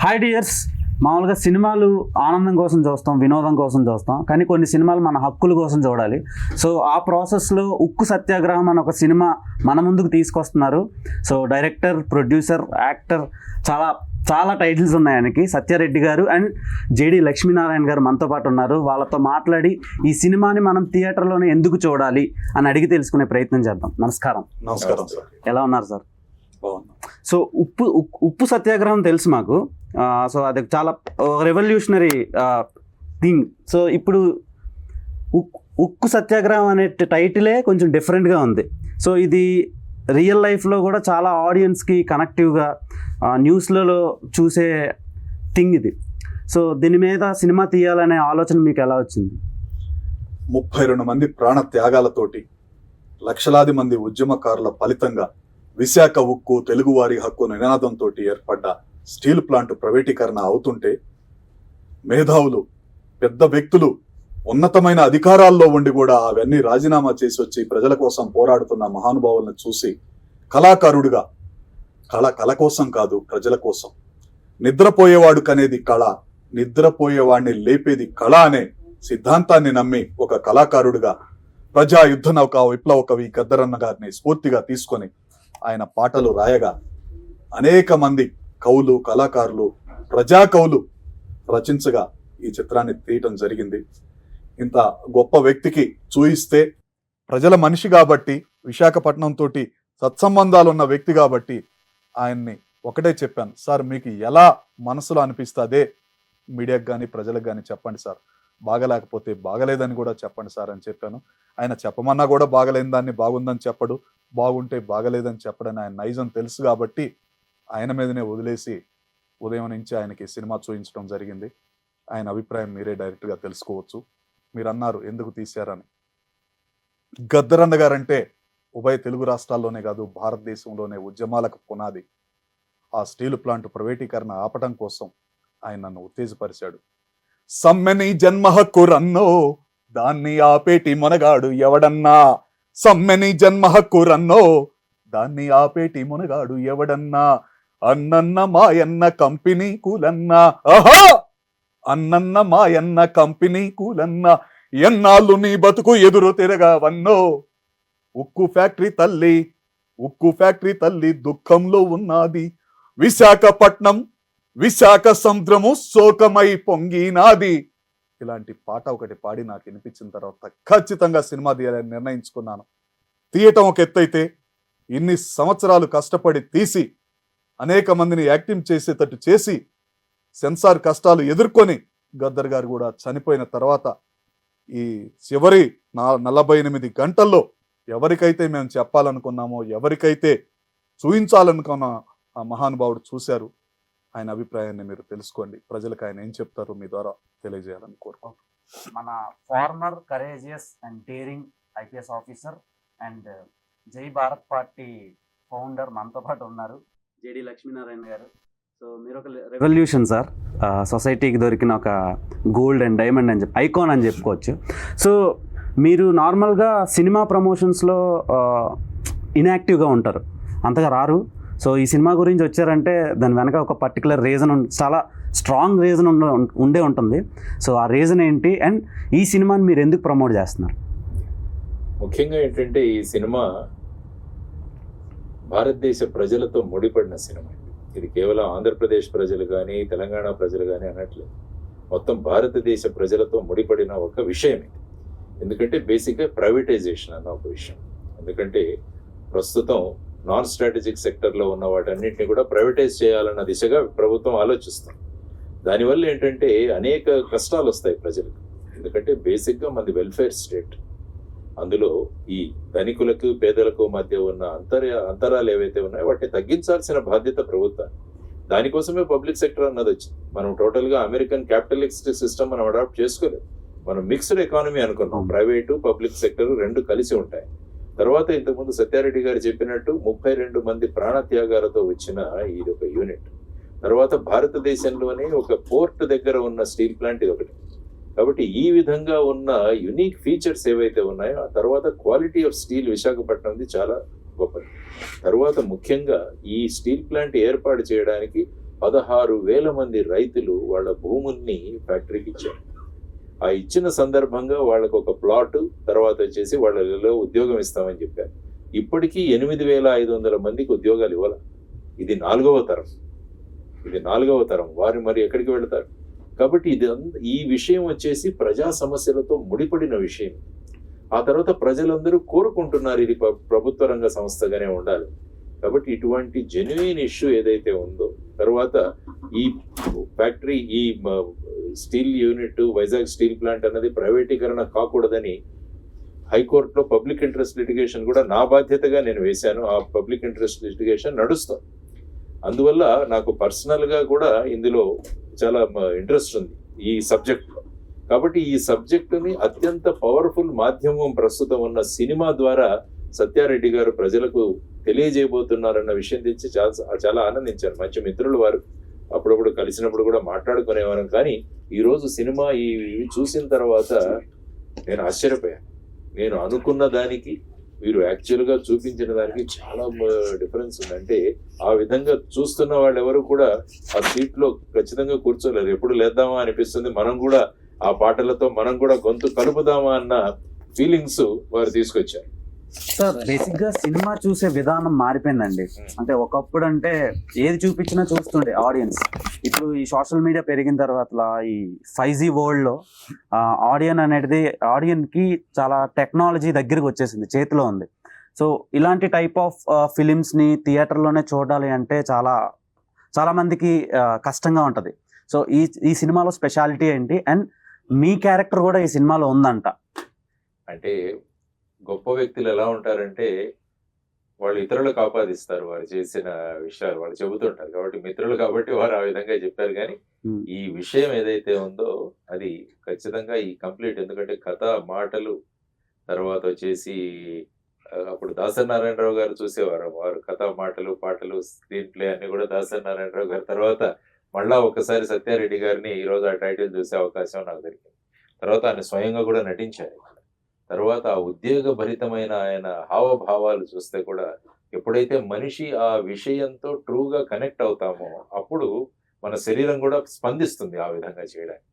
Hi dears. మామూలుగా సినిమాలు ఆనందం కోసం చూస్తాం, వినోదం కోసం చూస్తాం, కానీ కొన్ని సినిమాలు మన హక్కుల కోసం చూడాలి. సో ఆ ప్రాసెస్లో ఉక్కు సత్యాగ్రహం అని ఒక సినిమా మన ముందుకు తీసుకొస్తున్నారు. సో డైరెక్టర్, ప్రొడ్యూసర్, యాక్టర్, చాలా చాలా టైటిల్స్ ఉన్నాయి ఆయనకి. సత్యారెడ్డి గారు అండ్ జేడి లక్ష్మీనారాయణ గారు మనతో పాటు ఉన్నారు. వాళ్ళతో మాట్లాడి ఈ సినిమాని మనం థియేటర్లోనే ఎందుకు చూడాలి అని అడిగి తెలుసుకునే ప్రయత్నం చేద్దాం. నమస్కారం. నమస్కారం సార్. ఎలా ఉన్నారు సార్? సో ఉప్పు సత్యాగ్రహం తెలుసు మాకు. సో అది చాలా రెవల్యూషనరీ థింగ్. సో ఇప్పుడు ఉక్కు సత్యాగ్రహం అనే టైటిలే కొంచెం డిఫరెంట్గా ఉంది. సో ఇది రియల్ లైఫ్లో కూడా చాలా ఆడియన్స్కి కనెక్టివ్గా న్యూస్లలో చూసే థింగ్ ఇది. సో దీని మీద సినిమా తీయాలనే ఆలోచన మీకు ఎలా వచ్చింది? 32 మంది ప్రాణ త్యాగాలతోటి, లక్షలాది మంది ఉద్యమకారుల ఫలితంగా విశాఖ ఉక్కు తెలుగువారి హక్కు నినాదంతో ఏర్పడ్డ స్టీల్ ప్లాంట్ ప్రైవేటీకరణ అవుతుంటే, మేధావులు, పెద్ద వ్యక్తులు, ఉన్నతమైన అధికారాల్లో ఉండి కూడా అవన్నీ రాజీనామా చేసి వచ్చి ప్రజల కోసం పోరాడుతున్న మహానుభావులను చూసి కళాకారుడిగా, కళ కోసం కాదు, ప్రజల కోసం, నిద్రపోయేవాడు కనేది కళ, నిద్రపోయేవాడిని లేపేది కళ అనే సిద్ధాంతాన్ని నమ్మి ఒక కళాకారుడిగా ప్రజా యుద్ధ నౌక విప్లవ కవి గద్దరన్న గారిని స్ఫూర్తిగా తీసుకొని ఆయన పాటలు రాయగా అనేక మంది కవులు, కళాకారులు, ప్రజా కవులు రచించగా ఈ చిత్రాన్ని తీయటం జరిగింది. ఇంత గొప్ప వ్యక్తికి చూయిస్తే, ప్రజల మనిషి కాబట్టి, విశాఖపట్నం తోటి సత్సంబంధాలు ఉన్న వ్యక్తి కాబట్టి ఆయన్ని ఒకటే చెప్పాను, సార్ మీకు ఎలా మనసులో అనిపిస్తుందే మీడియాకు కానీ ప్రజలకు కానీ చెప్పండి సార్, బాగలేకపోతే బాగలేదని కూడా చెప్పండి సార్ అని చెప్పాను. ఆయన చెప్పమన్నా కూడా బాగలేని దాన్ని బాగుందని చెప్పడు, బాగుంటే బాగలేదని చెప్పడని ఆయన నైజం తెలుసు కాబట్టి ఆయన మీదనే వదిలేసి ఉదయం నుంచి ఆయనకి సినిమా చూపించడం జరిగింది. ఆయన అభిప్రాయం మీరే డైరెక్ట్గా తెలుసుకోవచ్చు. మీరు అన్నారు ఎందుకు తీశారని. గద్దరన్న గారంటే ఉభయ తెలుగు రాష్ట్రాల్లోనే కాదు, భారతదేశంలోనే ఉద్యమాలకు పునాది. ఆ స్టీల్ ప్లాంట్ ప్రైవేటీకరణ ఆపటం కోసం ఆయన నన్ను ఉత్తేజపరిచాడు. సమ్మెని జన్మ హక్కు రన్నో, దాన్ని ఆపేటి మొనగాడు ఎవడన్నా. సమ్మెని జన్మ హక్కు రన్నో, దాన్ని ఆపేటి మొనగాడు ఎవడన్నా. అన్నన్న మాయన్న కంపెనీ కూలన్నా, ఆహా అన్నన్న మాయన్న కంపెనీ కూలన్నా. ఎన్నాళ్ళు నీ బతుకు ఎదురు తిరగవన్నో. ఉక్కు ఫ్యాక్టరీ తల్లి దుఃఖంలో ఉన్నది. విశాఖపట్నం, విశాఖ సముద్రము శోకమై పొంగినాది. ఇలాంటి పాట ఒకటి పాడి నాకు వినిపించిన తర్వాత ఖచ్చితంగా సినిమా తీయాలని నిర్ణయించుకున్నాను. తీయటం ఒక ఎత్తైతే, ఇన్ని సంవత్సరాలు కష్టపడి తీసి అనేక మందిని యాక్టింగ్ చేసేటట్టు చేసి సెన్సార్ కష్టాలు ఎదుర్కొని గద్దర్ గారు కూడా చనిపోయిన తర్వాత ఈ చివరి 48 గంటల్లో ఎవరికైతే మేము చెప్పాలనుకున్నామో, ఎవరికైతే చూయించాలనుకున్న ఆ మహానుభావుడు చూశారు. ఆయన అభిప్రాయాన్ని మీరు తెలుసుకోండి. ప్రజలకు ఆయన ఏం చెప్తారో మీ ద్వారా తెలియజేయాలని కోరుకుంటున్నాను. మన former courageous and daring IPS officer and Jai Bharat party founder మనతో పాటు ఉన్నారు, జేడి లక్ష్మీనారాయణ గారు. సో మీరు ఒక రెవల్యూషన్ సార్, సొసైటీకి దొరికిన ఒక గోల్డ్ అండ్ డైమండ్ అని ఐకాన్ అని చెప్పుకోవచ్చు. సో మీరు నార్మల్గా సినిమా ప్రమోషన్స్లో ఇన్యాక్టివ్గా ఉంటారు, అంతగా రారు. సో ఈ సినిమా గురించి వచ్చారంటే దాని వెనక ఒక పర్టికులర్ రీజన్, చాలా స్ట్రాంగ్ రీజన్ ఉండే ఉంటుంది. సో ఆ రీజన్ ఏంటి అండ్ ఈ సినిమాని మీరు ఎందుకు ప్రమోట్ చేస్తున్నారు? ముఖ్యంగా ఏంటంటే ఈ సినిమా భారతదేశ ప్రజలతో ముడిపడిన సినిమా. ఇది కేవలం ఆంధ్రప్రదేశ్ ప్రజలు కానీ, తెలంగాణ ప్రజలు కానీ అనట్లేదు, మొత్తం భారతదేశ ప్రజలతో ముడిపడిన ఒక విషయం ఇది. ఎందుకంటే బేసిక్గా ప్రైవేటైజేషన్ అన్న ఒక విషయం. ఎందుకంటే ప్రస్తుతం నాన్ స్ట్రాటజిక్ సెక్టర్లో ఉన్న వాటన్నింటినీ కూడా ప్రైవేటైజ్ చేయాలన్న దిశగా ప్రభుత్వం ఆలోచిస్తుంది. దానివల్ల ఏంటంటే అనేక కష్టాలు వస్తాయి ప్రజలకు. ఎందుకంటే బేసిక్గా మనది వెల్ఫేర్ స్టేట్. అందులో ఈ ధనికులకు పేదలకు మధ్య ఉన్న అంతరాలు ఏవైతే ఉన్నాయో వాటిని తగ్గించాల్సిన బాధ్యత ప్రభుత్వం. దానికోసమే పబ్లిక్ సెక్టర్ అన్నది వచ్చింది. మనం టోటల్గా అమెరికన్ క్యాపిటలిస్ట్ సిస్టమ్ మనం అడాప్ట్ చేసుకోలేదు. మనం మిక్స్డ్ ఎకానమీ అనుకున్నాం. ప్రైవేటు, పబ్లిక్ సెక్టర్ రెండు కలిసి ఉంటాయి. తర్వాత ఇంతకుముందు సత్యారెడ్డి గారు చెప్పినట్టు 32 మంది ప్రాణత్యాగాలతో వచ్చిన ఇది ఒక యూనిట్. తర్వాత భారతదేశంలోనే ఒక పోర్ట్ దగ్గర ఉన్న స్టీల్ ప్లాంట్ ఇది ఒకటి. కాబట్టి ఈ విధంగా ఉన్న యునిక్ ఫీచర్స్ ఏవైతే ఉన్నాయో, ఆ తర్వాత క్వాలిటీ ఆఫ్ స్టీల్ విశాఖపట్నంది చాలా గొప్పది. తర్వాత ముఖ్యంగా ఈ స్టీల్ ప్లాంట్ ఏర్పాటు చేయడానికి 16,000 మంది రైతులు వాళ్ళ భూముల్ని ఫ్యాక్టరీకి ఇచ్చారు. ఆ ఇచ్చిన సందర్భంగా వాళ్ళకు ఒక ప్లాట్, తర్వాత వచ్చేసి వాళ్ళలో ఉద్యోగం ఇస్తామని చెప్పారు. ఇప్పటికీ 8,500 మందికి ఉద్యోగాలు ఇవ్వాలి. ఇది 4వ తరం. వారు మరి ఎక్కడికి వెళతారు? కాబట్టి ఈ విషయం వచ్చేసి ప్రజా సమస్యలతో ముడిపడిన విషయం. ఆ తర్వాత ప్రజలందరూ కోరుకుంటున్నారు ఇది ప్రభుత్వ రంగ సంస్థగానే ఉండాలి. కాబట్టి ఇటువంటి జెన్యున్ ఇష్యూ ఏదైతే ఉందో, తర్వాత ఈ ఫ్యాక్టరీ, ఈ steel unit, Vizag steel plant అన్నది ప్రైవేటీకరణ కాకూడదని హైకోర్టులో పబ్లిక్ ఇంట్రెస్ట్ లిటిగేషన్ కూడా నా బాధ్యతగా నేను వేశాను. ఆ పబ్లిక్ ఇంట్రెస్ట్ లిటిగేషన్ నడుస్తుంది. అందువల్ల నాకు పర్సనల్గా కూడా ఇందులో చాలా ఇంట్రెస్ట్ ఉంది ఈ సబ్జెక్ట్లో. కాబట్టి ఈ సబ్జెక్టుని అత్యంత పవర్ఫుల్ మాధ్యమం ప్రస్తుతం ఉన్న సినిమా ద్వారా సత్యారెడ్డి గారు ప్రజలకు తెలియజేయబోతున్నారన్న విషయం తెచ్చి చాలా ఆనందించాను. మంచి మిత్రులు వారు, అప్పుడప్పుడు కలిసినప్పుడు కూడా మాట్లాడుకునేవారం. కానీ ఈరోజు సినిమా ఇవి చూసిన తర్వాత నేను ఆశ్చర్యపోయాను. నేను అనుకున్న దానికి వీరు యాక్చువల్గా చూపించిన దానికి చాలా డిఫరెన్స్ ఉంది. అంటే ఆ విధంగా చూస్తున్న వాళ్ళు ఎవరు కూడా ఆ సీట్లో ఖచ్చితంగా కూర్చోలేరు. ఎప్పుడు లేద్దామా అనిపిస్తుంది. మనం కూడా ఆ పాటలతో మనం కూడా గొంతు కలుపుదామా అన్న ఫీలింగ్స్ వారు తీసుకొచ్చారు. సార్, బేసిక్ గా సినిమా చూసే విధానం మారిపోయిందండి. అంటే ఒకప్పుడు అంటే ఏది చూపించినా చూస్తుండే ఆడియన్స్. ఇప్పుడు ఈ సోషల్ మీడియా పెరిగిన తర్వాత ఈ 5G వరల్డ్ లో ఆడియన్ కి చాలా టెక్నాలజీ దగ్గరికి వచ్చేసింది, చేతిలో ఉంది. సో ఇలాంటి టైప్ ఆఫ్ ఫిలిమ్స్ ని థియేటర్లోనే చూడాలి అంటే చాలా మందికి కష్టంగా ఉంటది. సో ఈ సినిమాలో స్పెషాలిటీ ఏంటి, అండ్ మీ క్యారెక్టర్ కూడా ఈ సినిమాలో ఉందంట. అంటే గొప్ప వ్యక్తులు ఎలా ఉంటారంటే వాళ్ళు ఇతరులకు ఆపాదిస్తారు వారు చేసిన విషయాలు, వాళ్ళు చెబుతుంటారు. కాబట్టి మిత్రులు కాబట్టి వారు ఆ విధంగా చెప్పారు. కానీ ఈ విషయం ఏదైతే ఉందో అది ఖచ్చితంగా ఈ కంప్లీట్, ఎందుకంటే కథ, మాటలు, తర్వాత వచ్చేసి అప్పుడు దాసరి నారాయణరావు గారు చూసేవారు. వారు కథ, మాటలు, పాటలు, స్క్రీన్ ప్లే అన్ని కూడా దాసరి నారాయణరావు గారు. తర్వాత మళ్ళా ఒకసారి సత్యారెడ్డి గారిని ఈరోజు ఆ టైటిల్ చూసే అవకాశం నాకు దొరికింది. తర్వాత ఆయన స్వయంగా కూడా నటించారు. తర్వాత ఆ ఉద్వేగ భరితమైన ఆయన హావభావాలు చూస్తే కూడా ఎప్పుడైతే మనిషి ఆ విషయంతో ట్రూగా కనెక్ట్ అవుతామో అప్పుడు మన శరీరం కూడా స్పందిస్తుంది ఆ విధంగా చేయడానికి.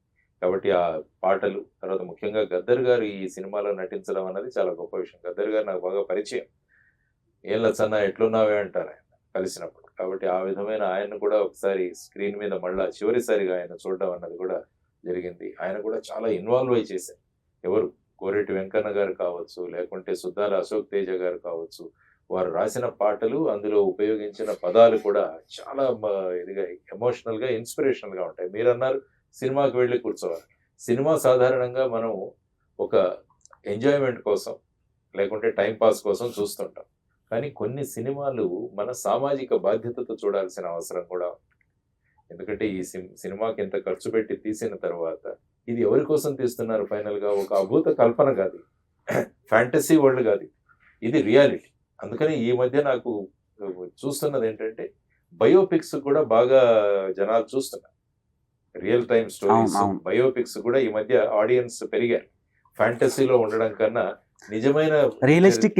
కాబట్టి ఆ పాటలు, తర్వాత ముఖ్యంగా గద్దర్ గారు ఈ సినిమాలో నటించడం అన్నది చాలా గొప్ప విషయం. గద్దర్ గారు నాకు బాగా పరిచయం. ఏం లచ్చన్న ఎట్లున్నావే అంటారు ఆయన కలిసినప్పుడు. కాబట్టి ఆ విధమైన ఆయన్ని కూడా ఒకసారి స్క్రీన్ మీద మళ్ళా చివరిసారిగా ఆయన చూడడం అన్నది కూడా జరిగింది. ఆయన కూడా చాలా ఇన్వాల్వ్ అయి చేశారు. ఎవరు, కోరేటి వెంకన్న గారు కావచ్చు, లేకుంటే సుద్దాల అశోక్ తేజ గారు కావచ్చు, వారు రాసిన పాటలు, అందులో ఉపయోగించిన పదాలు కూడా చాలా ఇదిగా ఎమోషనల్గా, ఇన్స్పిరేషనల్గా ఉంటాయి. మీరు అన్నారు సినిమాకి వెళ్ళి కూర్చోవాలి. సినిమా సాధారణంగా మనం ఒక ఎంజాయ్మెంట్ కోసం లేకుంటే టైంపాస్ కోసం చూస్తుంటాం. కానీ కొన్ని సినిమాలు మన సామాజిక బాధ్యతతో చూడాల్సిన అవసరం కూడా ఉంది. ఎందుకంటే ఈ సినిమాకి ఎంత ఖర్చు పెట్టి తీసిన తర్వాత ఇది ఎవరి కోసం తీస్తున్నారు? ఫైనల్గా ఒక అభూత కల్పన కాదు, ఫ్యాంటసీ వరల్డ్ కాదు, ఇది రియాలిటీ. అందుకని ఈ మధ్య నాకు చూస్తున్నది ఏంటంటే బయోపిక్స్ కూడా బాగా జనాలు చూస్తున్నారు. రియల్ టైమ్ స్టోరీస్, బయోపిక్స్ కూడా ఈ మధ్య ఆడియన్స్ పెరిగారు. ఫ్యాంటసీలో ఉండడం కన్నా నిజమైన రియలిస్టిక్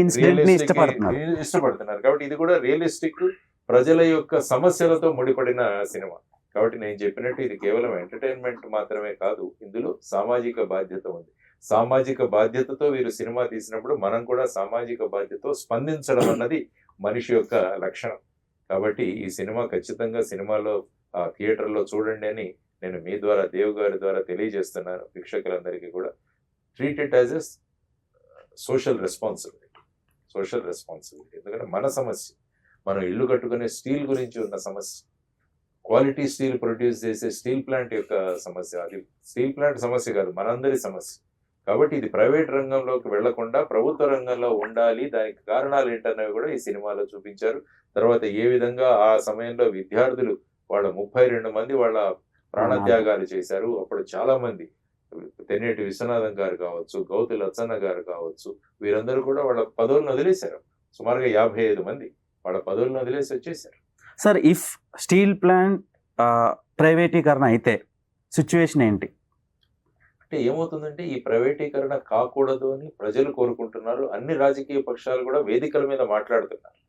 ఇష్టపడుతున్నారు. కాబట్టి ఇది కూడా రియలిస్టిక్, ప్రజల యొక్క సమస్యలతో ముడిపడిన సినిమా. కాబట్టి నేను చెప్పినట్టు ఇది కేవలం ఎంటర్టైన్మెంట్ మాత్రమే కాదు, ఇందులో సామాజిక బాధ్యత ఉంది. సామాజిక బాధ్యతతో వీరు సినిమా తీసినప్పుడు మనం కూడా సామాజిక బాధ్యతతో స్పందించడం అన్నది మనిషి యొక్క లక్షణం. కాబట్టి ఈ సినిమా ఖచ్చితంగా సినిమాలో థియేటర్లో చూడండి అని నేను మీ ద్వారా, దేవ్ గారి ద్వారా తెలియజేస్తున్నాను వీక్షకులందరికీ కూడా. Treat it as a social responsibility. ఎందుకంటే మన సమస్య, మనం ఇల్లు కట్టుకునే స్టీల్ గురించి ఉన్న సమస్య, క్వాలిటీ స్టీల్ ప్రొడ్యూస్ చేసే స్టీల్ ప్లాంట్ యొక్క సమస్య, అది స్టీల్ ప్లాంట్ సమస్య కాదు, మనందరి సమస్య. కాబట్టి ఇది ప్రైవేట్ రంగంలోకి వెళ్లకుండా ప్రభుత్వ రంగంలో ఉండాలి. దానికి కారణాలు ఏంటనేవి కూడా ఈ సినిమాలో చూపించారు. తర్వాత ఏ విధంగా ఆ సమయంలో విద్యార్థులు వాళ్ళ 32 మంది వాళ్ళ ప్రాణత్యాగాలు చేశారు. అప్పుడు చాలా మంది, తెన్నేటి విశ్వనాథం గారు కావచ్చు, గౌతు లచ్చన్న గారు కావచ్చు, వీరందరూ కూడా వాళ్ళ పదవులను వదిలేశారు. సుమారుగా 55 మంది వాళ్ళ పదవులను వదిలేసి వచ్చేసారు. సార్, ఇఫ్ స్టీల్ ప్లాంట్ ప్రైవేటీకరణ అయితే సిచ్యువేషన్ ఏంటి? అంటే ఏమవుతుందంటే ఈ ప్రైవేటీకరణ కాకూడదు అని ప్రజలు కోరుకుంటున్నారు. అన్ని రాజకీయ పక్షాలు కూడా వేదికల మీద మాట్లాడుతున్నారు.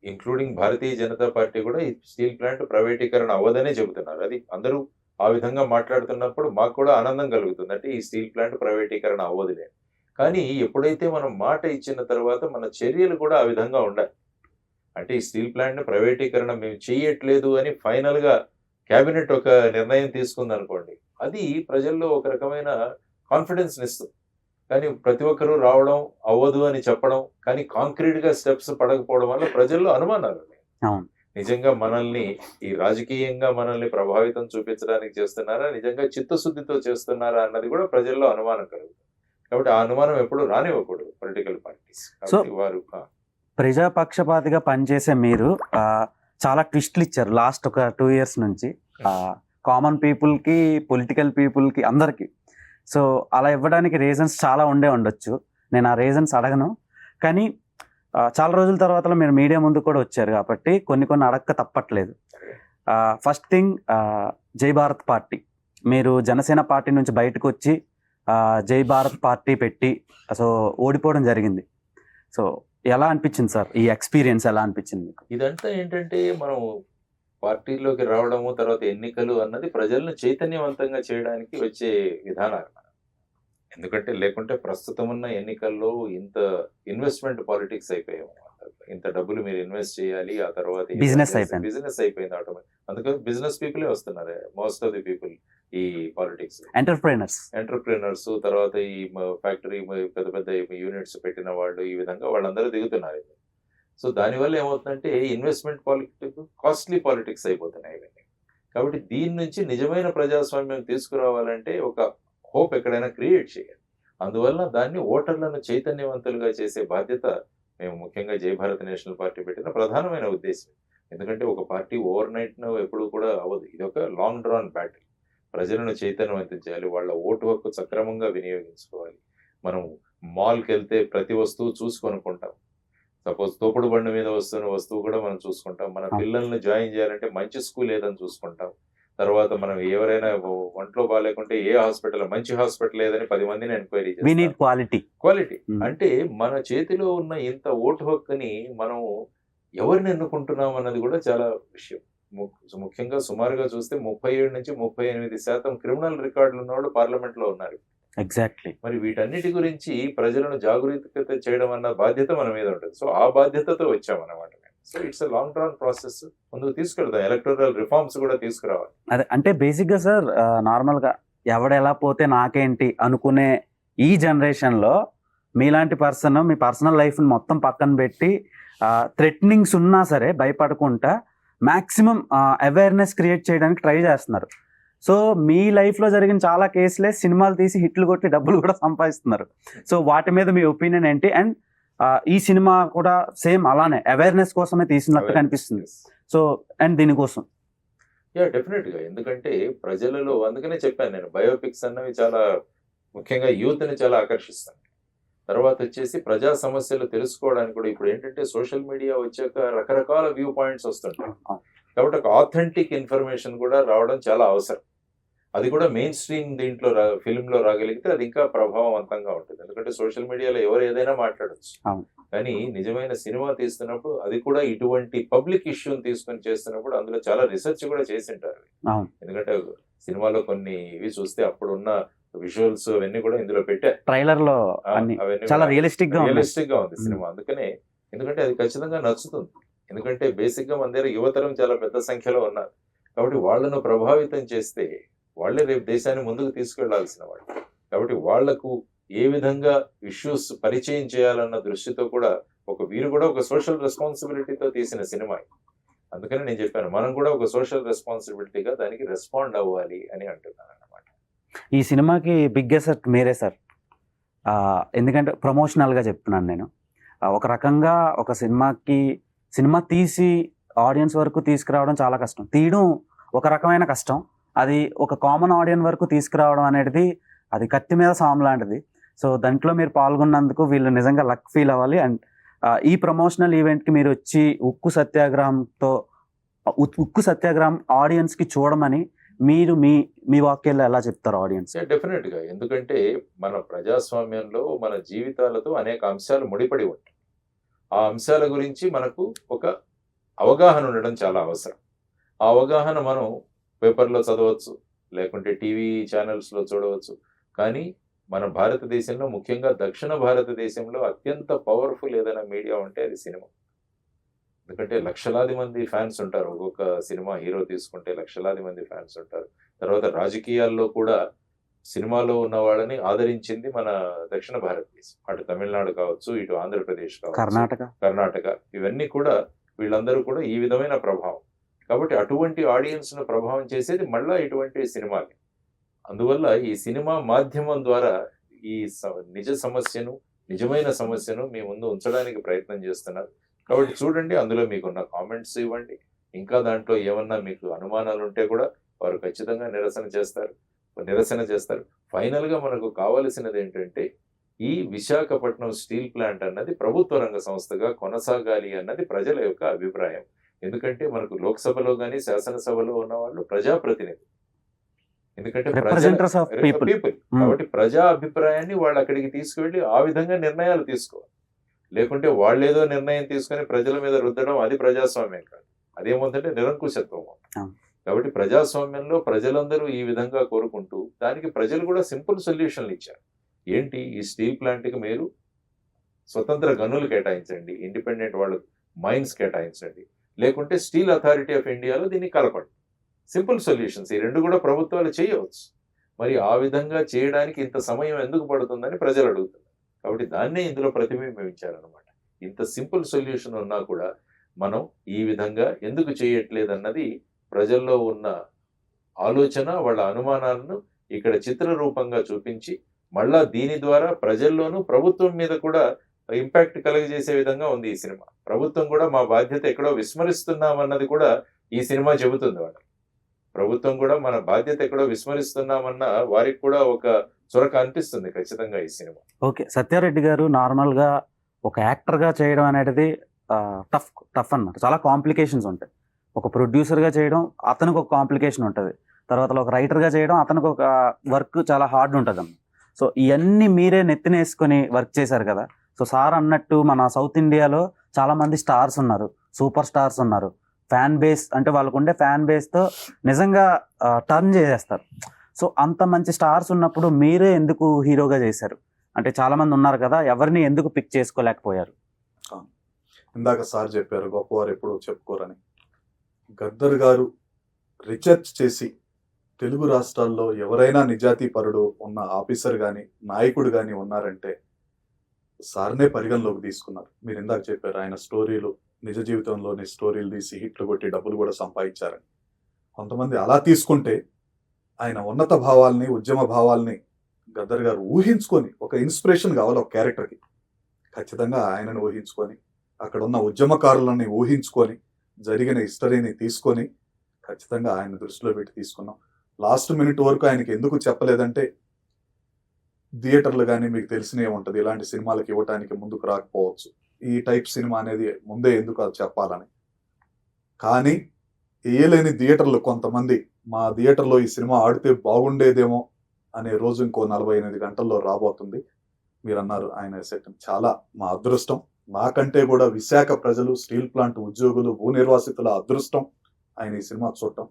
ఇంక్లూడింగ్ భారతీయ జనతా పార్టీ కూడా ఈ స్టీల్ ప్లాంట్ ప్రైవేటీకరణ అవ్వదనే చెబుతున్నారు. అది అందరూ ఆ విధంగా మాట్లాడుతున్నప్పుడు మాకు కూడా ఆనందం కలుగుతుంది. అంటే ఈ స్టీల్ ప్లాంట్ ప్రైవేటీకరణ అవ్వదులే. కానీ ఎప్పుడైతే మనం మాట ఇచ్చిన తర్వాత మన చర్యలు కూడా ఆ విధంగా ఉండాలి. అంటే ఈ స్టీల్ ప్లాంట్ ప్రైవేటీకరణ మేము చేయట్లేదు అని ఫైనల్ గా కేబినెట్ ఒక నిర్ణయం తీసుకుంది అనుకోండి, అది ప్రజల్లో ఒక రకమైన కాన్ఫిడెన్స్ ఇస్తుంది. కానీ ప్రతి ఒక్కరూ రావడం అవ్వదు అని చెప్పడం, కానీ కాంక్రీట్ గా స్టెప్స్ పడకపోవడం వల్ల ప్రజల్లో అనుమానాలు ఉన్నాయి. అవును. నిజంగా మనల్ని ఈ రాజకీయంగా మనల్ని ప్రభావితం చూపించడానికి చేస్తున్నారా, నిజంగా చిత్తశుద్ధితో చేస్తున్నారా అన్నది కూడా ప్రజల్లో అనుమానం కలుగుతుంది. కాబట్టి ఆ అనుమానం ఎప్పుడు రానివ్వకూడదు పొలిటికల్ పార్టీస్. కాబట్టి వారు ప్రజాపక్షపాతిగా పనిచేసే మీరు చాలా ట్విస్ట్లు ఇచ్చారు లాస్ట్ ఒక 2 years నుంచి, కామన్ పీపుల్ కి, పొలిటికల్ పీపుల్ కి, అందరికి. సో అలా ఇవ్వడానికి రీజన్స్ చాలా ఉండొచ్చు. నేను ఆ రీజన్స్ అడగను. కానీ చాలా రోజుల తర్వాత మీరు మీడియా ముందు కూడా వచ్చారు కాబట్టి కొన్ని అడగక తప్పట్లేదు. ఫస్ట్ థింగ్, జై భారత్ పార్టీ, మీరు జనసేన పార్టీ నుంచి బయటకు వచ్చి జై భారత్ పార్టీ పెట్టి సో ఓడిపోవడం జరిగింది. సో ఎలా అనిపించింది సార్, ఈ ఎక్స్పీరియన్స్ ఎలా అనిపించింది మీకు? ఇదంతా ఏంటంటే మనం పార్టీలోకి రావడము, తర్వాత ఎన్నికలు అన్నది ప్రజలను చైతన్యవంతంగా చేయడానికి వచ్చే విధానాలు. ఎందుకంటే లేకుంటే ప్రస్తుతం ఉన్న ఎన్నికల్లో ఇంత ఇన్వెస్ట్మెంట్ పాలిటిక్స్ అయిపోయాము. ఇంత డబ్బులు మీరు ఇన్వెస్ట్ చేయాలి, ఆ తర్వాత బిజినెస్ అయిపోయింది ఆటోమేటిక్. అందుకని బిజినెస్ పీపులే వస్తున్నారు, మోస్ట్ ఆఫ్ ది పీపుల్ ఈ పాలిటిక్స్. ఎంటర్ప్రెనర్స్, తర్వాత ఈ ఫ్యాక్టరీ పెద్ద పెద్ద యూనిట్స్ పెట్టిన వాళ్ళు, ఈ విధంగా వాళ్ళందరూ దిగుతున్నారు. సో దానివల్ల ఏమవుతుందంటే ఇన్వెస్ట్మెంట్ పాలిటిక్స్ కాస్ట్లీ పాలిటిక్స్ అయిపోతున్నాయి ఇవన్నీ. కాబట్టి దీని నుంచి నిజమైన ప్రజాస్వామ్యం తీసుకురావాలంటే ఒక హోప్ ఎక్కడైనా క్రియేట్ చేయాలి. అందువల్ల దాన్ని ఓటర్లను చైతన్యవంతులుగా చేసే బాధ్యత మేము ముఖ్యంగా జై భారత్ నేషనల్ పార్టీ పెట్టిన ప్రధానమైన ఉద్దేశం. ఎందుకంటే ఒక పార్టీ ఓవర్ నైట్ ఎప్పుడు కూడా అవ్వదు. ఇది ఒక లాంగ్ డ్రాన్ బ్యాటిల్. ప్రజలను చైతన్యవంతం చేయాలి, వాళ్ళ ఓటు హక్కు సక్రమంగా వినియోగించుకోవాలి. మనం మాల్కి వెళ్తే ప్రతి వస్తువు చూసి కొనుక్కుంటాం. సపోజ్ తోపుడు బండి మీద వస్తున్న వస్తువు కూడా మనం చూసుకుంటాం. మన పిల్లల్ని జాయిన్ చేయాలంటే మంచి స్కూల్ ఏదని చూసుకుంటాం. తర్వాత మనం ఎవరైనా ఒంట్లో బాగాలేకుంటే ఏ హాస్పిటల్, మంచి హాస్పిటల్ ఏదని 10 మందిని ఎంక్వైరీ చేస్తాం. క్వాలిటీ అంటే మన చేతిలో ఉన్న ఇంత ఓటు హక్కుని మనం ఎవరిని ఎన్నుకుంటున్నాం అన్నది కూడా చాలా విషయం. ముఖ్యంగా సుమారుగా చూస్తే 37 నుంచి 38% క్రిమినల్ రికార్డులు ఉన్నవాళ్ళు పార్లమెంట్ లో ఉన్నారు. ఎగ్జాక్ట్లీ. మరి వీటన్నిటి గురించి ప్రజలను జాగరూకత చేయడం అన్న బాధ్యత మన మీద ఉంటుంది. సో ఆ బాధ్యతతో వచ్చామన్నమాట. So it's long run process. ముందుకు తీసుకెళ్తాం, ఎలక్టోరల్ రిఫార్మ్స్ కూడా తీసుకురావాలి. అదే అంటే బేసిక్ గా సార్, నార్మల్ గా ఎవడెలా పోతే నాకేంటి అనుకునే ఈ జనరేషన్ లో మీలాంటి పర్సన్ మీ పర్సనల్ లైఫ్ మొత్తం పక్కన పెట్టి థ్రెటనింగ్స్ ఉన్నా సరే భయపడకుండా మాక్సిమం అవేర్నెస్ క్రియేట్ చేయడానికి ట్రై చేస్తున్నారు. సో మీ లైఫ్లో జరిగిన చాలా కేసులే సినిమాలు తీసి హిట్లు కొట్టి డబ్బులు కూడా సంపాదిస్తున్నారు. సో వాటి మీద మీ ఒపీనియన్ ఏంటి? అండ్ ఈ సినిమా కూడా సేమ్ అలానే అవేర్నెస్ కోసమే తీసినట్టు కనిపిస్తుంది. సో అండ్ దీనికోసం డెఫినెట్ గా, ఎందుకంటే ప్రజలలో, అందుకనే చెప్పాను నేను, బయోపిక్స్ అన్నవి చాలా ముఖ్యంగా యూత్ ని చాలా ఆకర్షిస్తాయి. తర్వాత వచ్చేసి ప్రజా సమస్యలు తెలుసుకోవడానికి కూడా ఇప్పుడు ఏంటంటే సోషల్ మీడియా వచ్చాక రకరకాల వ్యూ పాయింట్స్ వస్తుంటాయి. కాబట్టి ఒక ఆథెంటిక్ ఇన్ఫర్మేషన్ కూడా రావడం చాలా అవసరం. అది కూడా మెయిన్ స్ట్రీమ్ దీంట్లో ఫిల్మ్ లో రాగలిగితే అది ఇంకా ప్రభావవంతంగా ఉంటుంది. ఎందుకంటే సోషల్ మీడియాలో ఎవరు ఏదైనా మాట్లాడచ్చు, కానీ నిజమైన సినిమా తీస్తున్నప్పుడు అది కూడా ఇటువంటి పబ్లిక్ ఇష్యూని తీసుకొని చేస్తున్నప్పుడు అందులో చాలా రీసెర్చ్ కూడా చేసింటారు. ఎందుకంటే సినిమాలో కొన్ని ఇవి చూస్తే అప్పుడున్న విజువల్స్ అవన్నీ కూడా ఇందులో పెట్టారు. ట్రైలర్ లో చాలా రియలిస్టిక్ గా ఉంది సినిమా. అందుకనే, ఎందుకంటే అది ఖచ్చితంగా నచ్చుతుంది. ఎందుకంటే బేసిక్ గా మన దగ్గర యువతరం చాలా పెద్ద సంఖ్యలో ఉన్నారు. కాబట్టి వాళ్ళను ప్రభావితం చేస్తే వాళ్ళే రేపు దేశాన్ని ముందుకు తీసుకెళ్లాల్సిన వాళ్ళు. కాబట్టి వాళ్లకు ఏ విధంగా ఇష్యూస్ పరిచయం చేయాలన్న దృష్టితో కూడా వీరు కూడా ఒక సోషల్ రెస్పాన్సిబిలిటీతో తీసిన సినిమా. అందుకని నేను చెప్పాను, మనం కూడా ఒక సోషల్ రెస్పాన్సిబిలిటీగా దానికి రెస్పాండ్ అవ్వాలి అని అంటున్నాను అన్నమాట. ఈ సినిమాకి బిగ్గెస్ట్ మీరే సార్. ఎందుకంటే ప్రమోషనల్గా చెప్తున్నాను నేను. ఒక రకంగా ఒక సినిమా తీసి ఆడియన్స్ వరకు తీసుకురావడం చాలా కష్టం. తీయడం ఒక రకమైన కష్టం. అది ఒక కామన్ ఆడియన్స్ వరకు తీసుకురావడం అనేది అది కత్తి మీద సాము లాంటిది. సో దాంట్లో మీరు పాల్గొన్నందుకు వీళ్ళు నిజంగా లక్ ఫీల్ అవ్వాలి. అండ్ ఈ ప్రమోషనల్ ఈవెంట్కి మీరు వచ్చి ఉక్కు సత్యాగ్రహం ఆడియన్స్కి చూడమని మీరు మీ వాక్యాల్లో ఎలా చెప్తారు ఆడియన్స్? డెఫినెట్గా, ఎందుకంటే మన ప్రజాస్వామ్యంలో మన జీవితాలతో అనేక అంశాలు ముడిపడి ఉంటాయి. ఆ అంశాల గురించి మనకు ఒక అవగాహన ఉండడం చాలా అవసరం. ఆ అవగాహన మనం పేపర్లో చదవచ్చు, లేకుంటే టీవీ ఛానల్స్లో చూడవచ్చు. కానీ మన భారతదేశంలో, ముఖ్యంగా దక్షిణ భారతదేశంలో అత్యంత పవర్ఫుల్ ఏదైనా మీడియా ఉంటే అది సినిమా. ఎందుకంటే లక్షలాది మంది ఫ్యాన్స్ ఉంటారు. ఒక్కొక్క సినిమా హీరో తీసుకుంటే లక్షలాది మంది ఫ్యాన్స్ ఉంటారు. తర్వాత రాజకీయాల్లో కూడా సినిమాలో ఉన్న వాళ్ళని ఆదరించింది మన దక్షిణ భారతదేశం. అటు తమిళనాడు కావచ్చు, ఇటు ఆంధ్రప్రదేశ్ కావచ్చు, కర్ణాటక, ఇవన్నీ కూడా వీళ్ళందరూ కూడా ఈ విధమైన ప్రభావం. కాబట్టి అటువంటి ఆడియన్స్ను ప్రభావం చేసేది మళ్ళా ఇటువంటి సినిమాలే. అందువల్ల ఈ సినిమా మాధ్యమం ద్వారా ఈ నిజమైన సమస్యను మీ ముందు ఉంచడానికి ప్రయత్నం చేస్తున్నారు. కాబట్టి చూడండి, అందులో మీకున్న కామెంట్స్ ఇవ్వండి. ఇంకా దాంట్లో ఏమన్నా మీకు అనుమానాలు ఉంటే కూడా వారు ఖచ్చితంగా నిరసన చేస్తారు. ఫైనల్గా మనకు కావలసినది ఏంటంటే, ఈ విశాఖపట్నం స్టీల్ ప్లాంట్ అన్నది ప్రభుత్వ రంగ సంస్థగా కొనసాగాలి అన్నది ప్రజల యొక్క అభిప్రాయం. ఎందుకంటే మనకు లోక్సభలో కానీ శాసనసభలో ఉన్న వాళ్ళు ప్రజాప్రతినిధి. ఎందుకంటే పీపుల్. కాబట్టి ప్రజా అభిప్రాయాన్ని వాళ్ళు అక్కడికి తీసుకువెళ్ళి ఆ విధంగా నిర్ణయాలు తీసుకోవాలి. లేకుంటే వాళ్ళు ఏదో నిర్ణయం తీసుకొని ప్రజల మీద రుద్దడం, అది ప్రజాస్వామ్యం కాదు. అదేమవుతుందంటే నిరంకుశత్వం. కాబట్టి ప్రజాస్వామ్యంలో ప్రజలందరూ ఈ విధంగా కోరుకుంటూ, దానికి ప్రజలు కూడా సింపుల్ సొల్యూషన్లు ఇచ్చారు. ఏంటి, ఈ స్టీల్ ప్లాంట్కి మీరు స్వతంత్ర గనులు కేటాయించండి, ఇండిపెండెంట్ వాళ్ళు మైన్స్ కేటాయించండి, లేకుంటే స్టీల్ అథారిటీ ఆఫ్ ఇండియాలో దీన్ని కలపండి. Simple solutions. ఈ రెండు కూడా ప్రభుత్వాలు చేయవచ్చు. మరి ఆ విధంగా చేయడానికి ఇంత సమయం ఎందుకు పడుతుందని ప్రజలు అడుగుతున్నారు. కాబట్టి దాన్నే ఇందులో ప్రతిబింబించారనమాట. ఇంత సింపుల్ సొల్యూషన్ ఉన్నా కూడా మనం ఈ విధంగా ఎందుకు చేయట్లేదన్నది ప్రజల్లో ఉన్న ఆలోచన, వాళ్ళ అనుమానాలను ఇక్కడ చిత్ర రూపంగా చూపించి, మళ్ళా దీని ద్వారా ప్రజల్లోనూ ప్రభుత్వం మీద కూడా ఇంపాక్ట్ కలుగజేసే విధంగా ఉంది ఈ సినిమా. ప్రభుత్వం కూడా మా బాధ్యత ఎక్కడో విస్మరిస్తున్నామన్నది కూడా ఈ సినిమా చెబుతుంది. వాళ్ళకి ప్రభుత్వం కూడా మన బాధ్యత ఎక్కడో విస్మరిస్తున్నామన్న వారికి కూడా ఒక చొరక అనిపిస్తుంది ఖచ్చితంగా ఈ సినిమా. ఓకే, సత్యారెడ్డి గారు నార్మల్గా ఒక యాక్టర్గా చేయడం అనేది టఫ్ అన్నమాట. చాలా కాంప్లికేషన్స్ ఉంటాయి. ఒక ప్రొడ్యూసర్గా చేయడం అతనికి ఒక కాంప్లికేషన్ ఉంటుంది. తర్వాత ఒక రైటర్గా చేయడం అతనికి ఒక వర్క్ చాలా హార్డ్ ఉంటుంది అన్నమాట. సో ఇవన్నీ మీరే నెత్తినేసుకొని వర్క్ చేశారు కదా. సో సార్ అన్నట్టు మన సౌత్ ఇండియాలో చాలామంది స్టార్స్ ఉన్నారు, సూపర్ స్టార్స్ ఉన్నారు. ఫ్యాన్ బేస్ అంటే వాళ్ళకు ఉండే ఫ్యాన్ బేస్తో నిజంగా టర్న్ చేసేస్తారు. సో అంత మంచి స్టార్స్ ఉన్నప్పుడు మీరే ఎందుకు హీరోగా చేశారు? అంటే చాలామంది ఉన్నారు కదా, ఎవరిని ఎందుకు పిక్ చేసుకోలేకపోయారు? ఇందాక సార్ చెప్పారు గొప్పవారు ఎప్పుడు చెప్పుకోరని. గద్దర్ గారు రీసెర్చ్ చేసి తెలుగు రాష్ట్రాల్లో ఎవరైనా నిజాతీపరుడు ఉన్న ఆఫీసర్ కానీ నాయకుడు కానీ ఉన్నారంటే సార్నే పరిగణలోకి తీసుకున్నారు. మీరు ఇందాక చెప్పారు ఆయన స్టోరీలు, నిజ జీవితంలోని స్టోరీలు తీసి హిట్లు కొట్టి డబ్బులు కూడా సంపాదించారని. కొంతమంది అలా తీసుకుంటే ఆయన ఉన్నత భావాల్ని, ఉద్యమ భావాల్ని గద్దర్ గారు ఊహించుకొని, ఒక ఇన్స్పిరేషన్ కావాలి ఒక క్యారెక్టర్కి, ఖచ్చితంగా ఆయనను ఊహించుకొని, అక్కడ ఉన్న ఉద్యమకారులని ఊహించుకొని, జరిగిన హిస్టరీని తీసుకొని ఖచ్చితంగా ఆయన దృష్టిలో పెట్టి తీసుకున్నాం. లాస్ట్ మినిట్ వరకు ఆయనకి ఎందుకు చెప్పలేదంటే, థియేటర్లు కానీ మీకు తెలిసినే ఉంటుంది, ఇలాంటి సినిమాలకు ఇవ్వటానికి ముందుకు రాకపోవచ్చు. ఈ టైప్ సినిమా అనేది ముందే ఎందుకు అది చెప్పాలని. కానీ వేయలేని థియేటర్లు కొంతమంది, మా థియేటర్లో ఈ సినిమా ఆడితే బాగుండేదేమో అనే రోజు ఇంకో 48 గంటల్లో రాబోతుంది. మీరు అన్నారు ఆయన సెట్, చాలా మా అదృష్టం. నాకంటే కూడా విశాఖ ప్రజలు, స్టీల్ ప్లాంట్ ఉద్యోగులు, భూ నిర్వాసితుల అదృష్టం ఆయన ఈ సినిమా చూడటం.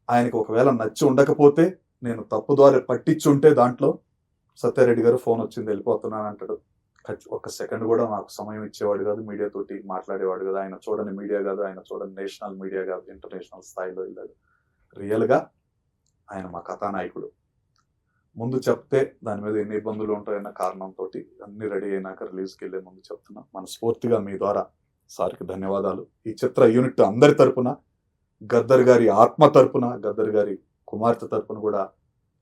ఆయనకు ఒకవేళ నచ్చి ఉండకపోతే, నేను తప్పుదారి పట్టించుంటే దాంట్లో సత్యారెడ్డి గారు ఫోన్ వచ్చింది వెళ్ళిపోతున్నాను అంటాడు. ఒక్క సెకండ్ కూడా నాకు సమయం ఇచ్చేవాడు కాదు, మీడియాతోటి మాట్లాడేవాడు కాదు. ఆయన చూడని మీడియా కాదు, ఆయన చూడని నేషనల్ మీడియా కాదు, ఇంటర్నేషనల్ స్థాయిలో వెళ్ళాడు. రియల్గా ఆయన మా కథానాయకుడు. ముందు చెప్తే దాని మీద ఎన్ని ఇబ్బందులు ఉంటాయన్న కారణంతో అన్ని రెడీ అయినాక రిలీజ్కి వెళ్ళే ముందు చెప్తున్నా. మనస్ఫూర్తిగా మీ ద్వారా సార్కి ధన్యవాదాలు. ఈ చిత్ర యూనిట్ అందరి తరపున, గద్దర్ గారి ఆత్మ తరపున, గద్దర్ గారి కుమార్తె తరపున కూడా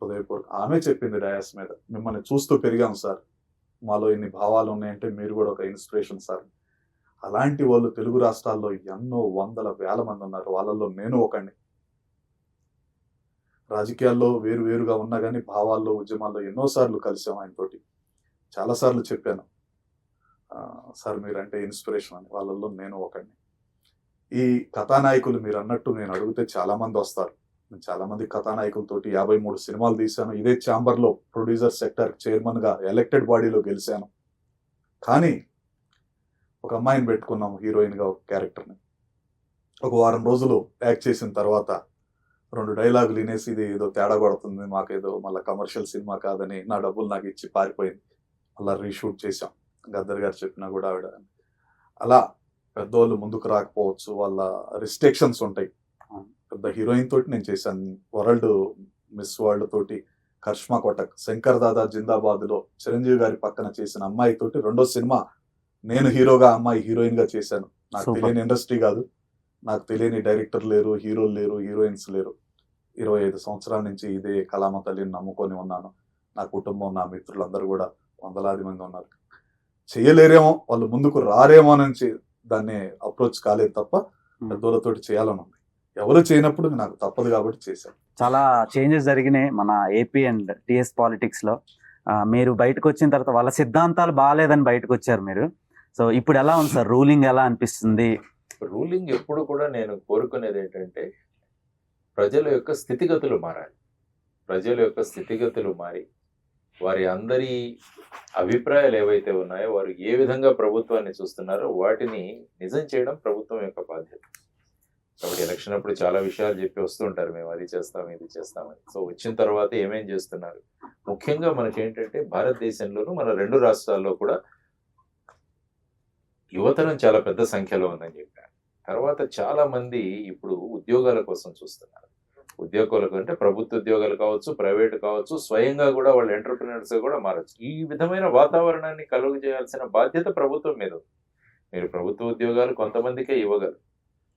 హృదయపూర్వక. ఆమె చెప్పింది డయాస్ మీద, మిమ్మల్ని చూస్తూ పెరిగాం సార్, మాలో ఇన్ని భావాలు ఉన్నాయంటే మీరు కూడా ఒక ఇన్స్పిరేషన్ సార్. అలాంటి వాళ్ళు తెలుగు రాష్ట్రాల్లో ఎన్నో వందల వేల మంది ఉన్నారు, వాళ్ళల్లో నేను ఒకడిని. రాజకీయాల్లో వేరుగా ఉన్నా కానీ భావాల్లో, ఉద్యమాల్లో ఎన్నోసార్లు కలిసాం ఆయనతోటి. చాలాసార్లు చెప్పాను సార్ మీరంటే ఇన్స్పిరేషన్ అని, వాళ్ళల్లో నేను ఒకడిని. ఈ కథానాయకులు మీరు అన్నట్టు నేను అడిగితే చాలామంది వస్తారు. నేను చాలామంది కథానాయకులతోటి 53 సినిమాలు తీశాను. ఇదే ఛాంబర్లో ప్రొడ్యూసర్ సెక్టర్ చైర్మన్గా ఎలక్టెడ్ బాడీలో గెలిచాను. కానీ ఒక అమ్మాయిని పెట్టుకున్నాము హీరోయిన్గా, ఒక క్యారెక్టర్ని. ఒక వారం రోజులు యాక్ట్ చేసిన తర్వాత 2 డైలాగులు వినేసి ఇది ఏదో తేడా కొడుతుంది, మాకేదో మళ్ళీ కమర్షియల్ సినిమా కాదని నా డబ్బులు నాకు ఇచ్చి పారిపోయింది. అలా రీషూట్ చేశాం. గద్దర్ గారు చెప్పినా కూడా ఆవిడ అలా పెద్దవాళ్ళు ముందుకు రాకపోవచ్చు, వాళ్ళ రిస్ట్రిక్షన్స్ ఉంటాయి. పెద్ద హీరోయిన్ తోటి నేను చేశాను, వరల్డ్ మిస్ వరల్డ్ తోటి కరిష్మా కోటక్, శంకర్ దాదా జిందాబాద్లో చిరంజీవి గారి పక్కన చేసిన అమ్మాయి తోటి 2వ సినిమా నేను హీరోగా, అమ్మాయి హీరోయిన్ గా చేశాను. నాకు Super. తెలియని ఇండస్ట్రీ కాదు, నాకు తెలియని డైరెక్టర్ లేరు, హీరోలు లేరు, హీరోయిన్స్ లేరు. 25 సంవత్సరాల నుంచి ఇదే కళామ తల్లిని నమ్ముకొని ఉన్నాను. నా కుటుంబం, నా మిత్రులందరూ కూడా వందలాది మంది ఉన్నారు. చేయలేరేమో, వాళ్ళు ముందుకు రారేమో నుంచి దాన్ని అప్రోచ్ కాలేదు తప్ప పెద్దోళ్ళతోటి చేయాలని ఉంది. ఎవరు చేయనప్పుడు నాకు తప్పదు కాబట్టి చేశాను. చాలా చేంజెస్ జరిగినాయి మన ఏపీ అండ్ టిఎస్ పాలిటిక్స్ లో. మీరు బయటకు వచ్చిన తర్వాత వాళ్ళ సిద్ధాంతాలు బాగాలేదని బయటకు వచ్చారు మీరు. సో ఇప్పుడు ఎలా ఉంది సార్, రూలింగ్ ఎలా అనిపిస్తుంది? రూలింగ్ ఎప్పుడు కూడా నేను కోరుకునేది ఏంటంటే ప్రజల యొక్క స్థితిగతులు మారాలి. ప్రజల యొక్క స్థితిగతులు మారి వారి అందరి అభిప్రాయాలు ఏవైతే ఉన్నాయో, వారు ఏ విధంగా ప్రభుత్వాన్ని చూస్తున్నారో వాటిని నిజం చేయడం ప్రభుత్వం యొక్క బాధ్యత. కాబట్టి ఎలక్షన్ అప్పుడు చాలా విషయాలు చెప్పి వస్తుంటారు, మేము అది చేస్తాం ఇది చేస్తామని. సో వచ్చిన తర్వాత ఏమేం చేస్తున్నారు, ముఖ్యంగా మనకేంటంటే భారతదేశంలోనూ మన 2 రాష్ట్రాల్లో కూడా యువతరం చాలా పెద్ద సంఖ్యలో ఉందని చెప్పారు. తర్వాత చాలా మంది ఇప్పుడు ఉద్యోగాల కోసం చూస్తున్నారు. ఉద్యోగాలకు అంటే ప్రభుత్వ ఉద్యోగాలు కావచ్చు, ప్రైవేట్ కావచ్చు, స్వయంగా కూడా వాళ్ళు ఎంటర్ప్రినర్స్ కూడా మారచ్చు. ఈ విధమైన వాతావరణాన్ని కలుగు చేయాల్సిన బాధ్యత ప్రభుత్వం మీద ఉంది. మీరు ప్రభుత్వ ఉద్యోగాలు కొంతమందికే ఇవ్వగలరు,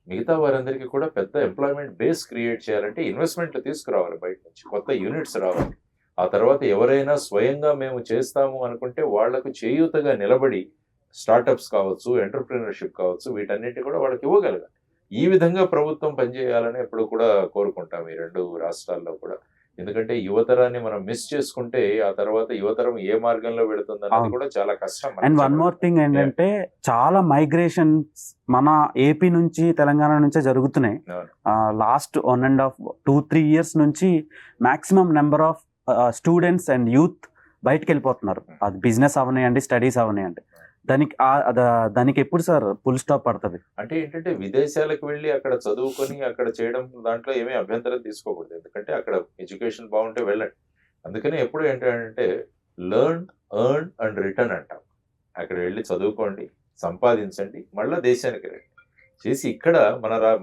మిగతా వారందరికీ కూడా పెద్ద ఎంప్లాయ్మెంట్ బేస్ క్రియేట్ చేయాలంటే ఇన్వెస్ట్మెంట్లు తీసుకురావాలి, బయట నుంచి కొత్త యూనిట్స్ రావాలి. ఆ తర్వాత ఎవరైనా స్వయంగా మేము చేస్తాము అనుకుంటే వాళ్లకు చేయూతగా నిలబడి స్టార్టప్స్ కావచ్చు, ఎంటర్ప్రినర్షిప్ కావచ్చు, వీటన్నిటి కూడా వాళ్ళకి ఇవ్వగలగాలి. ఈ విధంగా ప్రభుత్వం పనిచేయాలని ఎప్పుడు కూడా కోరుకుంటాం ఈ 2 రాష్ట్రాల్లో కూడా. ఎందుకంటే యువతరాన్ని మనం మిస్ చేసుకుంటే ఆ తర్వాత యువతరం ఏ మార్గంలో వెళుతుందన్నది కూడా చాలా కష్టం. అండ్ వన్ మోర్ థింగ్ ఏంటంటే చాలా మైగ్రేషన్స్ మన ఏపీ నుంచి తెలంగాణ నుంచే జరుగుతున్నాయి. లాస్ట్ 1.5 2-3 years నుంచి maximum number of students and youth బయటకు వెళ్ళిపోతున్నారు. అది బిజినెస్ అవనాయండి, స్టడీస్ అవనాయండి. దానికి ఎప్పుడు సార్ ఫుల్ స్టాప్ పడుతుంది? అంటే ఏంటంటే విదేశాలకు వెళ్ళి అక్కడ చదువుకొని అక్కడ చేయడం దాంట్లో ఏమీ అభ్యంతరం తీసుకోకూడదు. ఎందుకంటే అక్కడ ఎడ్యుకేషన్ బాగుంటే వెళ్ళండి. అందుకనే ఎప్పుడు ఏంటంటే లెర్న్, ఎర్న్ అండ్ రిటర్న్ అంటాం. అక్కడ వెళ్ళి చదువుకోండి, సంపాదించండి, మళ్ళీ దేశానికి రండి. చేసి ఇక్కడ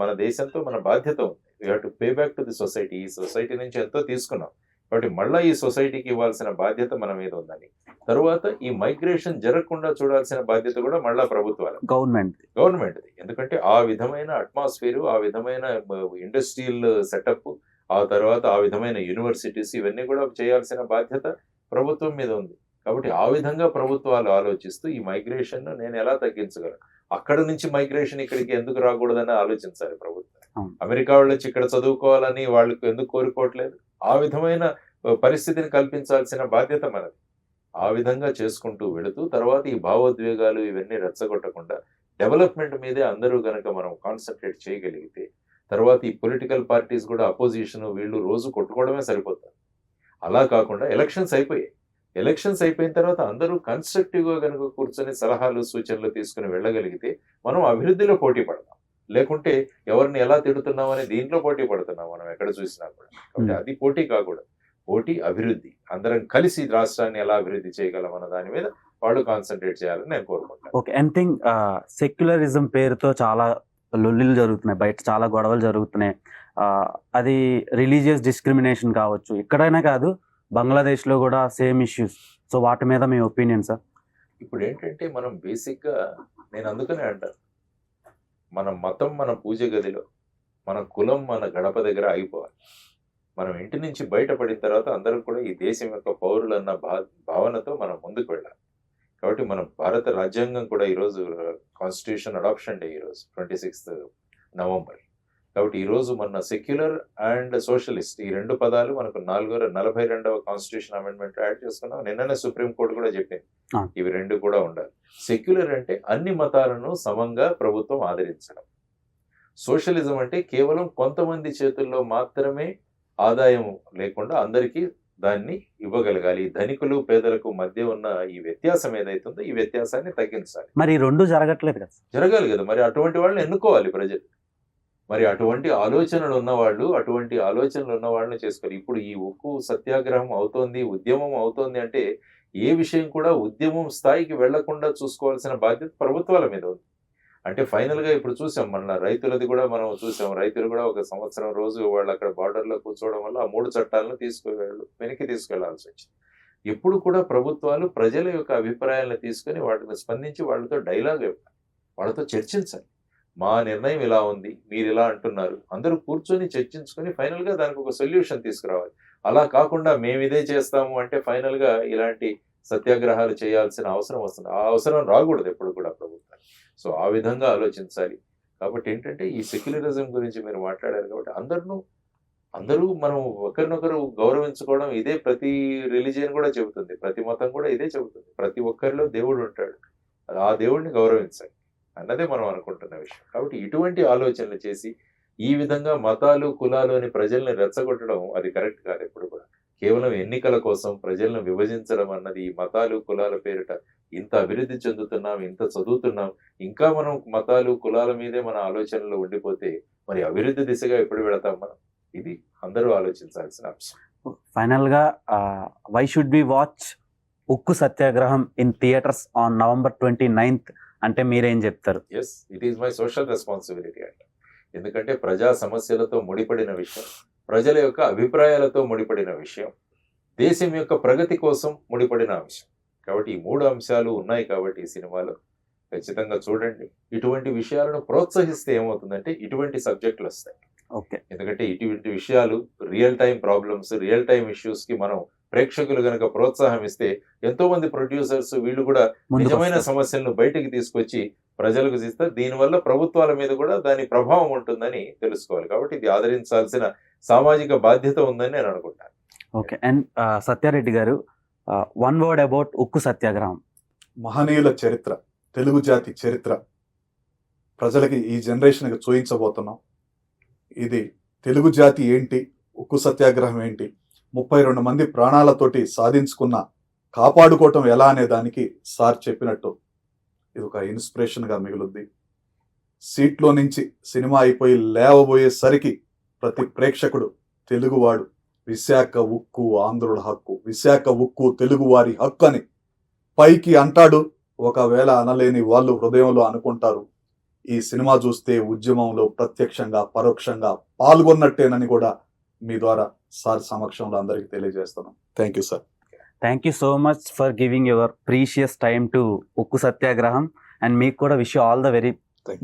మన దేశంతో మన బాధ్యత ఉంది. We have to pay back to the society. ఈ సొసైటీ నుంచి ఎంతో తీసుకున్నాం కాబట్టి మళ్ళీ ఈ సొసైటీకి ఇవ్వాల్సిన బాధ్యత మన మీద ఉందని. తరువాత ఈ మైగ్రేషన్ జరగకుండా చూడాల్సిన బాధ్యత కూడా మళ్ళా ప్రభుత్వాలు, గవర్నమెంట్ది. ఎందుకంటే ఆ విధమైన అట్మాస్ఫియర్, ఆ విధమైన ఇండస్ట్రియల్ సెటప్, ఆ తర్వాత ఆ విధమైన యూనివర్సిటీస్, ఇవన్నీ కూడా చేయాల్సిన బాధ్యత ప్రభుత్వం మీద ఉంది. కాబట్టి ఆ విధంగా ప్రభుత్వాలు ఆలోచిస్తూ ఈ మైగ్రేషన్ నేను ఎలా తగ్గించగలను, అక్కడ నుంచి మైగ్రేషన్ ఇక్కడికి ఎందుకు రాకూడదని ఆలోచించాలి ప్రభుత్వం. అమెరికా వాళ్ళు వచ్చి ఇక్కడ చదువుకోవాలని వాళ్ళకి ఎందుకు కోరుకోవట్లేదు? ఆ విధమైన పరిస్థితిని కల్పించాల్సిన బాధ్యత మనది. ఆ విధంగా చేసుకుంటూ వెళుతూ తర్వాత ఈ భావోద్వేగాలు ఇవన్నీ రెచ్చగొట్టకుండా డెవలప్మెంట్ మీదే అందరూ గనక మనం కాన్సన్ట్రేట్ చేయగలిగితే తర్వాత ఈ పొలిటికల్ పార్టీస్ కూడా అపోజిషన్ వీళ్ళు రోజు కొట్టుకోవడమే సరిపోతారు. అలా కాకుండా ఎలక్షన్స్ అయిపోయిన తర్వాత అందరూ కన్స్ట్రక్టివ్గా కనుక కూర్చొని సలహాలు సూచనలు తీసుకుని వెళ్ళగలిగితే మనం అభివృద్ధిలో పోటీ పడతాం. లేకుంటే ఎవరిని ఎలా తిడుతున్నామని దీంట్లో పోటీ పడుతున్నాం మనం ఎక్కడ చూసినా కూడా. కాబట్టి అది పోటీ కాకూడదు, పోటీ అభివృద్ధి. అందరం కలిసి రాష్ట్రాన్ని ఎలా అభివృద్ధి చేయగలం అన్న దాని మీద వాళ్ళు కాన్సన్ట్రేట్ చేయాలని నేను కోరుకుంటాను. ఓకే, ఎనీథింగ్ సెక్యులరిజం పేరుతో చాలా లొల్లిలు జరుగుతున్నాయి, బయట చాలా గొడవలు జరుగుతున్నాయి. అది రిలీజియస్ డిస్క్రిమినేషన్ కావచ్చు, ఎక్కడైనా కాదు, బంగ్లాదేశ్లో కూడా సేమ్ ఇష్యూస్. సో వాటి మీద మీ ఒపీనియన్ సార్? ఇప్పుడు ఏంటంటే మనం బేసిక్గా నేను అందుకనే అంటాను, మన మతం మన పూజ గదిలో, మన కులం మన గడప దగ్గర ఆగిపోవాలి. మనం ఇంటి నుంచి బయటపడిన తర్వాత అందరం కూడా ఈ దేశం యొక్క పౌరులు అన్న భావనతో మనం ముందుకు వెళ్ళాలి. కాబట్టి మన భారత రాజ్యాంగం కూడా ఈరోజు కాన్స్టిట్యూషన్ అడాప్షన్ డే ఈరోజు 26th నవంబర్. కాబట్టి ఈరోజు మన సెక్యులర్ అండ్ సోషలిస్ట్ ఈ 2 పదాలు మనకు 42వ కాన్స్టిట్యూషన్ అమెండ్మెంట్ యాడ్ చేసుకున్నాం. నిన్ననే సుప్రీంకోర్టు కూడా చెప్పింది ఇవి 2 కూడా ఉండాలి. సెక్యులర్ అంటే అన్ని మతాలను సమంగా ప్రభుత్వం ఆదరించడం. సోషలిజం అంటే కేవలం కొంతమంది చేతుల్లో మాత్రమే ఆదాయం లేకుండా అందరికీ దాన్ని ఇవ్వగలగాలి. ధనికులు పేదలకు మధ్య ఉన్న ఈ వ్యత్యాసం ఏదైతుందో ఈ వ్యత్యాసాన్ని తగ్గించాలి. మరి ఈ రెండు జరగట్లేదు కదా. జరగాలి కదా, మరి అటువంటి వాళ్ళని ఎన్నుకోవాలి ప్రజలు. మరి అటువంటి ఆలోచనలు ఉన్న వాళ్ళని చేసుకోవాలి. ఇప్పుడు ఈ ఉక్కు సత్యాగ్రహం అవుతోంది, ఉద్యమం అవుతోంది అంటే ఏ విషయం కూడా ఉద్యమం స్థాయికి వెళ్లకుండా చూసుకోవాల్సిన బాధ్యత ప్రభుత్వాల మీద ఉంది. అంటే ఫైనల్ గా ఇప్పుడు చూసాం, మన రైతులది కూడా మనం చూసాం. రైతులు కూడా ఒక సంవత్సరం రోజు వాళ్ళు అక్కడ బార్డర్ లో కూర్చోవడం వల్ల ఆ 3 చట్టాలను వెనక్కి తీసుకెళ్లాల్సి వచ్చింది. ఎప్పుడు కూడా ప్రభుత్వాలు ప్రజల యొక్క అభిప్రాయాలను తీసుకొని వాటిని స్పందించి వాళ్ళతో డైలాగ్ ఇవ్వాలి, వాళ్ళతో చర్చించాలి. మా నిర్ణయం ఇలా ఉంది, మీరు ఇలా అంటున్నారు, అందరూ కూర్చొని చర్చించుకొని ఫైనల్ గా దానికి ఒక సొల్యూషన్ తీసుకురావాలి. అలా కాకుండా మేము ఇదే చేస్తాము అంటే ఫైనల్ గా ఇలాంటి సత్యాగ్రహాలు చేయాల్సిన అవసరం వస్తుంది. ఆ అవసరం రాకూడదు ఎప్పుడు కూడా ప్రభుత్వం. సో ఆ విధంగా ఆలోచించాలి. కాబట్టి ఏంటంటే ఈ సెక్యులరిజం గురించి మీరు మాట్లాడారు కాబట్టి అందరూ మనం ఒకరినొకరు గౌరవించుకోవడం, ఇదే ప్రతి రిలీజియన్ కూడా చెబుతుంది, ప్రతి మతం కూడా ఇదే చెబుతుంది. ప్రతి ఒక్కరిలో దేవుడు ఉంటాడు, ఆ దేవుడిని గౌరవించాలి అన్నదే మనం అనుకుంటున్న విషయం. కాబట్టి ఇటువంటి ఆలోచనలు చేసి ఈ విధంగా మతాలు కులాలు అని ప్రజల్ని రెచ్చగొట్టడం అది కరెక్ట్ కాదు. ఎప్పుడు కూడా కేవలం ఎన్నికల కోసం ప్రజలను విభజించడం అన్నది, ఈ మతాలు కులాల పేరిట ఇంత అభివృద్ధి చెందుతున్నాం, ఇంత చదువుతున్నాం, ఇంకా మనం మతాలు కులాల మీదే మన ఆలోచనలు ఉండిపోతే మరి అభివృద్ధి దిశగా ఎప్పుడు వెళతాం మనం? ఇది అందరూ ఆలోచించాల్సిన అంశం. ఫైనల్ గా వై షుడ్ బి వాచ్ ఉక్కు సత్యాగ్రహం in theatres on November 29th అంటే మీరేం చెప్తారు? Yes, it is my social responsibility అంట. ఎందుకంటే ప్రజా సమస్యలతో ముడిపడిన విషయం, ప్రజల యొక్క అభిప్రాయాలతో ముడిపడిన విషయం, దేశం యొక్క ప్రగతి కోసం ముడిపడిన అంశం. కాబట్టి ఈ 3 అంశాలు ఉన్నాయి కాబట్టి ఈ సినిమాలో ఖచ్చితంగా చూడండి. ఇటువంటి విషయాలను ప్రోత్సహిస్తే ఏమవుతుందంటే ఇటువంటి సబ్జెక్టులు వస్తాయి. ఓకే, ఎందుకంటే ఇటువంటి విషయాలు real time problems, real time issues కి మనం ప్రేక్షకులు గనక ప్రోత్సాహం ఇస్తే ఎంతో మంది ప్రొడ్యూసర్స్ వీళ్ళు కూడా నిజమైన సమస్యలను బయటికి తీసుకొచ్చి ప్రజలకు ఇస్తారు. దీనివల్ల ప్రభుత్వాల మీద కూడా దాని ప్రభావం ఉంటుందని తెలుసుకోవాలి. కాబట్టి ఇది ఆదరించాల్సిన సామాజిక బాధ్యత ఉందని నేను అనుకుంటాను. ఓకే, అండ్ సత్యారెడ్డి గారు, 1 word అబౌట్ ఉక్కు సత్యాగ్రహం. మహనీయుల చరిత్ర, తెలుగు జాతి చరిత్ర ప్రజలకి ఈ జనరేషన్కి చూయించబోతున్నాం. ఇది తెలుగు జాతి ఏంటి, ఉక్కు సత్యాగ్రహం ఏంటి, 32 మంది ప్రాణాలతోటి సాధించుకున్న కాపాడుకోవటం ఎలా అనే దానికి సార్ చెప్పినట్టు ఇది ఒక ఇన్స్పిరేషన్గా మిగులుద్ది. సీట్లో నుంచి సినిమా అయిపోయి లేవబోయేసరికి ప్రతి ప్రేక్షకుడు తెలుగువాడు, విశాఖ ఉక్కు ఆంధ్రుల హక్కు, విశాఖ ఉక్కు తెలుగువారి హక్కు అని పైకి అంటాడు. ఒకవేళ అనలేని వాళ్ళు హృదయంలో అనుకుంటారు. ఈ సినిమా చూస్తే ఉద్యమంలో ప్రత్యక్షంగా పరోక్షంగా పాల్గొన్నట్టేనని కూడా మీ ద్వారా సార్ సమక్షంలో అందరికీ తెలియజేస్తున్నాం. Thank you sir. Thank you so much for giving your precious time to ఉక్కు సత్యాగ్రహం. అండ్ మీకు కూడా wish you all the very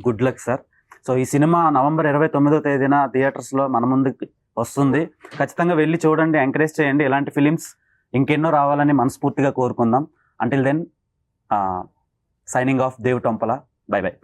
good luck sir. So ఈ సినిమా November 29వ తేదీన థియేటర్స్లో మన ముందుకు వస్తుంది. ఖచ్చితంగా వెళ్ళి చూడండి, ఎంకరేజ్ చేయండి. ఇలాంటి ఫిలిమ్స్ ఇంకెన్నో రావాలని మనస్ఫూర్తిగా కోరుకుందాం. Until then, signing off Dev Tompala. Bye by.